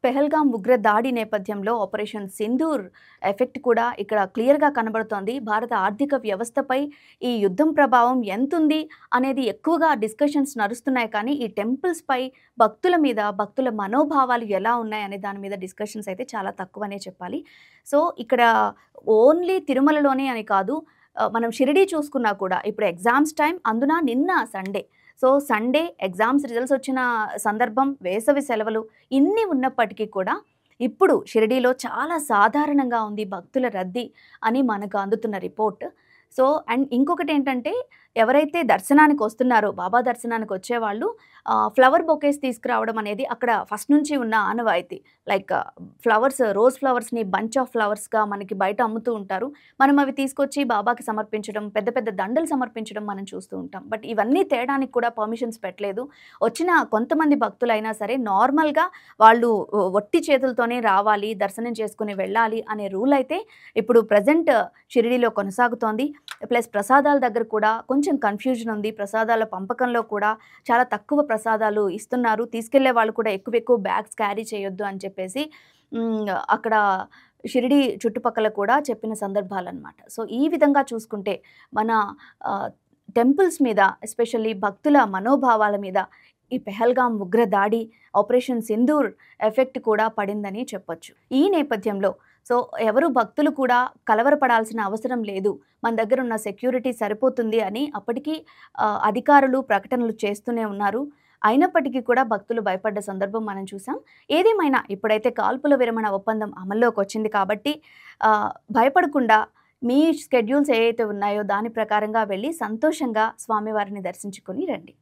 పెహల్గాం ఉగ్ర దాడి నేపథ్యంలో ఆపరేషన్ సింధూర్ ఎఫెక్ట్ కూడా ఇక్కడ క్లియర్‌గా కనబడుతోంది. భారత ఆర్థిక వ్యవస్థపై ఈ యుద్ధం ప్రభావం ఎంతుంది అనేది ఎక్కువగా డిస్కషన్స్ నడుస్తున్నాయి. కానీ ఈ టెంపుల్స్‌పై భక్తుల మీద, భక్తుల మనోభావాలు ఎలా ఉన్నాయనే దాని మీద డిస్కషన్స్ అయితే చాలా తక్కువనే చెప్పాలి. సో, ఇక్కడ ఓన్లీ తిరుమలలోనే అని కాదు. మనం షిరిడీ చూసుకున్నా కూడా ఇప్పుడు ఎగ్జామ్స్ టైమ్ అందున నిన్న Sunday. So, Sunday exams results వచ్చిన సందర్భం, వేసవి సెలవులు ఇన్ని ఉన్నప్పటికీ కూడా ఇప్పుడు షిరిడీలో చాలా సాధారణంగా ఉంది భక్తుల రద్దీ అని మనకు అందుతున్న రిపోర్ట్. సో, అండ్ ఇంకొకటేంటంటే ఎవరైతే దర్శనానికి వస్తున్నారో, బాబా దర్శనానికి వచ్చేవాళ్ళు ఫ్లవర్ బొకేస్ తీసుకురావడం అనేది అక్కడ ఫస్ట్ నుంచి ఉన్న ఆనవాయితీ. లైక్ ఫ్లవర్స్, రోజ్ ఫ్లవర్స్‌ని బంచ్ ఆఫ్ ఫ్లవర్స్‌గా మనకి బయట అమ్ముతూ ఉంటారు. మనం అవి తీసుకొచ్చి బాబాకి సమర్పించడం, పెద్ద పెద్ద దండలు సమర్పించడం మనం చూస్తూ ఉంటాం. బట్ ఇవన్నీ తేడానికి కూడా పర్మిషన్స్ పెట్టలేదు. వచ్చిన కొంతమంది భక్తులైనా సరే నార్మల్‌గా వాళ్ళు వట్టి చేతులతోనే రావాలి, దర్శనం చేసుకొని వెళ్ళాలి అనే రూల్ అయితే ఇప్పుడు ప్రెజెంట్ షిరిడీలో కొనసాగుతోంది. ప్లస్ ప్రసాదాల దగ్గర కూడా కొంచెం కన్‌ఫ్యూజన్ ఉంది. ప్రసాదాల పంపకంలో కూడా చాలా తక్కువ ప్రసాదాలు ఇస్తున్నారు. తీసుకెళ్లే వాళ్ళు కూడా ఎక్కువ బ్యాగ్స్ క్యారీ చేయొద్దు అని చెప్పేసి అక్కడ షిరిడీ చుట్టుపక్కల కూడా చెప్పిన సందర్భాలన్నమాట. సో, ఈ విధంగా చూసుకుంటే మన టెంపుల్స్ మీద, ఎస్పెషల్లీ భక్తుల మనోభావాల మీద ఈ పెహల్గాం ఉగ్ర దాడి, ఆపరేషన్ సింధూర్ ఎఫెక్ట్ కూడా పడిందని చెప్పొచ్చు. ఈ నేపథ్యంలో సో, ఎవరు భక్తులు కూడా కలవరపడాల్సిన అవసరం లేదు, మన దగ్గర ఉన్న సెక్యూరిటీ సరిపోతుంది అని అప్పటికీ అధికారులు ప్రకటనలు చేస్తూనే ఉన్నారు. అయినప్పటికీ కూడా భక్తులు భయపడ్డ సందర్భం మనం చూసాం. ఏదేమైనా ఇప్పుడైతే కాల్పుల విరమణ ఒప్పందం అమల్లోకి వచ్చింది కాబట్టి భయపడకుండా మీ షెడ్యూల్స్ ఏవైతే ఉన్నాయో దాని ప్రకారంగా వెళ్ళి సంతోషంగా స్వామివారిని దర్శించుకొని రండి.